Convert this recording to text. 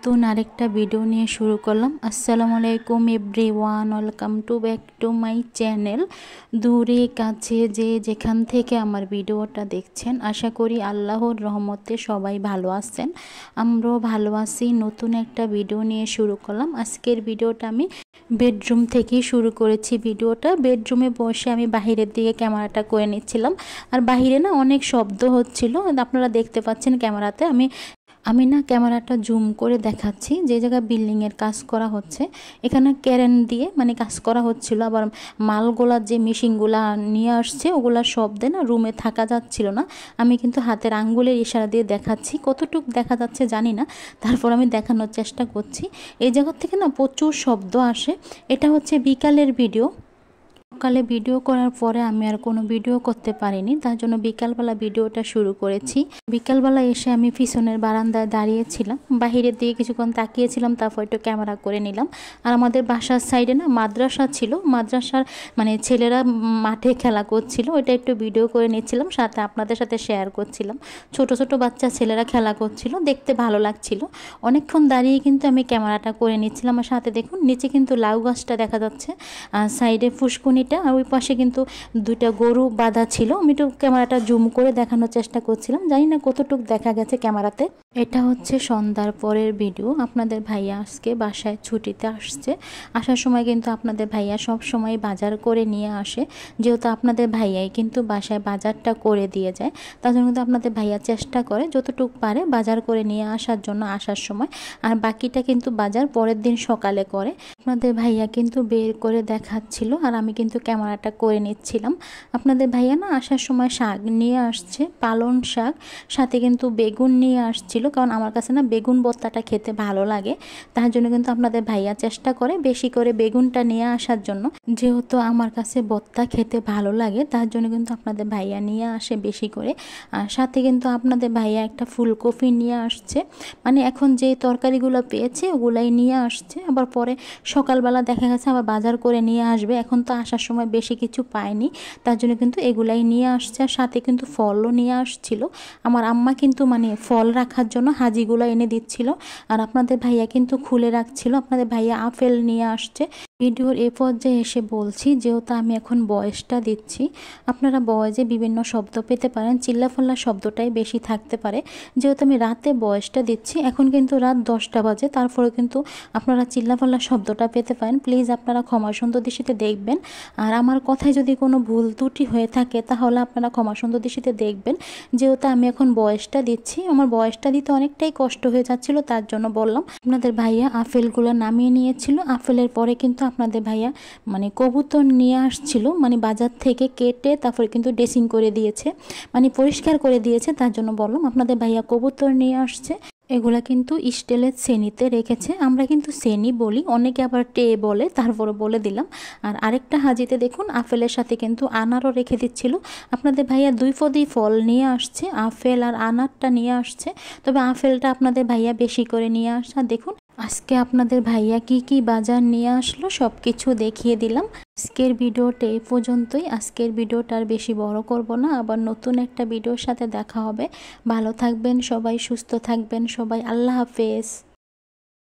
নতুন আরেকটা ভিডিও নিয়ে শুরু করলাম। আসসালামু আলাইকুম everyone, welcome to back to my channel. দূরে কাছে যে যেখান থেকে আমার ভিডিওটা দেখছেন, আশা করি আল্লাহর রহমতে সবাই ভালো আছেন, আমরাও ভালো আছি। নতুন একটা ভিডিও নিয়ে শুরু করলাম। আজকের ভিডিওটা আমি বেডরুম থেকেই শুরু করেছি। ভিডিওটা বেডরুমে বসে আমি বাহিরের দিকে ক্যামেরাটা করে নিচ্ছিলাম, আর বাহিরে না অনেক শব্দ হচ্ছিল, আপনারা দেখতে পাচ্ছেন ক্যামেরাতে। আমি না ক্যামেরাটা জুম করে দেখাচ্ছি যে জায়গায় বিল্ডিংয়ের কাজ করা হচ্ছে, এখানে ক্যারেন দিয়ে কাজ করা হচ্ছিল। আবার মালগুলার যে মেশিনগুলা নিয়ে আসছে ওগুলার শব্দে না রুমে থাকা যাচ্ছিল না। আমি কিন্তু হাতের আঙ্গুলের ইশারা দিয়ে দেখাচ্ছি, কতটুকু দেখা যাচ্ছে জানি না, তারপর আমি দেখানোর চেষ্টা করছি। এই জায়গা থেকে না প্রচুর শব্দ আসে। এটা হচ্ছে বিকালের ভিডিও। সকালে ভিডিও করার পরে আমি আর কোনো ভিডিও করতে পারিনি, তার জন্য বিকালবেলা ভিডিওটা শুরু করেছি। বিকালবেলা এসে আমি পিছনের বারান্দায় দাঁড়িয়েছিলাম, বাহিরের দিকে কিছুক্ষণ তাকিয়েছিলাম, তারপর একটু ক্যামেরা করে নিলাম। আর আমাদের বাসার সাইডে না মাদ্রাসা ছিল, মাদ্রাসার ছেলেরা মাঠে খেলা করছিল, ওইটা একটু ভিডিও করে নিচ্ছিলাম, সাথে আপনাদের সাথে শেয়ার করছিলাম। ছোট ছোট বাচ্চা ছেলেরা খেলা করছিল, দেখতে ভালো লাগছিল। অনেকক্ষণ দাঁড়িয়ে কিন্তু আমি ক্যামেরাটা করে নিচ্ছিলাম। আর সাথে দেখুন নিচে কিন্তু লাউ গাছটা দেখা যাচ্ছে, আর সাইডে ফুসকুনিটা, আর ওই পাশে কিন্তু দুইটা গরু বাঁধা ছিল। আমি একটু ক্যামেরাটা জুম করে দেখানোর চেষ্টা করছিলাম, জানি না কতটুকু দেখা গেছে ক্যামেরাতে। এটা হচ্ছে সন্ধ্যার পরের ভিডিও। আপনাদের ভাইয়া আজকে বাসায় ছুটিতে আসছে। আসার সময় কিন্তু আপনাদের ভাইয়া সব সময় বাজার করে নিয়ে আসে, যেহেতু আপনাদের ভাইয়াই কিন্তু বাসায় বাজারটা করে দিয়ে যায়, তার জন্য কিন্তু আপনাদের ভাইয়া চেষ্টা করে যতটুকু পারে বাজার করে নিয়ে আসার জন্য আসার সময়। আর বাকিটা কিন্তু বাজার পরের দিন সকালে করে। আপনাদের ভাইয়া কিন্তু বের করে দেখাচ্ছিল, আর আমি কিন্তু ক্যামেরাটা করে নিচ্ছিলাম। আপনাদের ভাইয়া না আসার সময় শাক নিয়ে আসছে, পালং শাক, সাথে কিন্তু বেগুন নিয়ে আসছিল, কারণ আমার কাছে না বেগুন ভর্তাটা খেতে ভালো লাগে। তার জন্য কিন্তু আপনাদের ভাইয়া চেষ্টা করে বেশি করে বেগুনটা নিয়ে আসার জন্য, যেহেতু আমার কাছে ভর্তা খেতে ভালো লাগে, তার জন্য কিন্তু আপনাদের ভাইয়া নিয়ে আসে বেশি করে। আর সাথে কিন্তু আপনাদের ভাইয়া একটা ফুলকপি নিয়ে আসছে, এখন যে তরকারিগুলো পেয়েছে ওগুলাই নিয়ে আসছে। আবার পরে সকালবেলা দেখা গেছে আবার বাজার করে নিয়ে আসবে, এখন তো আসার সময় বেশি কিছু পায়নি, তার জন্য কিন্তু এগুলাই নিয়ে আসছে। আর সাথে কিন্তু ফলও নিয়ে আসছিল। আমার আম্মা কিন্তু ফল রাখার জন্য হাজিগুলো এনে দিচ্ছিল, আর আপনাদের ভাইয়া কিন্তু খুলে রাখছিল। আপনাদের ভাইয়া আপেল নিয়ে আসছে। ভিডিওর এ পর্যায়ে এসে বলছি, যেহেতু আমি এখন বয়সটা দিচ্ছি, আপনারা বয়সে বিভিন্ন শব্দ পেতে পারেন, চিল্লাফাল্লা শব্দটাই বেশি থাকতে পারে, যেহেতু আমি রাতে বয়সটা দিচ্ছি। এখন কিন্তু রাত 10টা বাজে, তারপরে কিন্তু আপনারা চিল্লাফাল্লা শব্দটা পেতে পারেন। প্লিজ আপনারা ক্ষমা সুন্দর দৃষ্টিতে দেখবেন, আর আমার কথায় যদি কোনো ভুল ত্রুটি হয়ে থাকে তাহলে আপনারা ক্ষমা সুন্দর দৃষ্টিতে দেখবেন। যেহেতু আমি এখন বয়সটা দিচ্ছি, আমার বয়সটা দিতে অনেকটাই কষ্ট হয়ে যাচ্ছিল, তার জন্য বললাম। আপনাদের ভাইয়া আপেলগুলো নামিয়ে নিয়েছিল। আপেলের পরে কিন্তু আপনাদের ভাইয়া কবুতর নিয়ে আসছিল, বাজার থেকে কেটে তারপরে কিন্তু ড্রেসিং করে দিয়েছে, পরিষ্কার করে দিয়েছে, তার জন্য বললাম। আপনাদের ভাইয়া কবুতর নিয়ে আসছে, এগুলা কিন্তু স্টিলের শ্রেণীতে রেখেছে। আমরা কিন্তু শ্রেণী বলি, অনেকে আবার টে বলে, তারপরে বলে দিলাম। আর আরেকটা হাজিতে দেখুন আপেলের সাথে কিন্তু আনারও রেখে দিচ্ছিল। আপনাদের ভাইয়া 2 পদই ফল নিয়ে আসছে, আপেল আর আনারটা নিয়ে আসছে, তবে আপেলটা আপনাদের ভাইয়া বেশি করে নিয়ে আসছে। আর দেখুন আজকে আপনাদের ভাইয়া কি কি বাজার নিয়ে আসলো সব কিছু দেখিয়ে দিলাম। আজকের ভিডিওটা এই পর্যন্তই। আজকের ভিডিওটা আর বেশি বড় করব না, আবার নতুন একটা ভিডিওর সাথে দেখা হবে। ভালো থাকবেন সবাই, সুস্থ থাকবেন সবাই, আল্লাহ হাফেজ।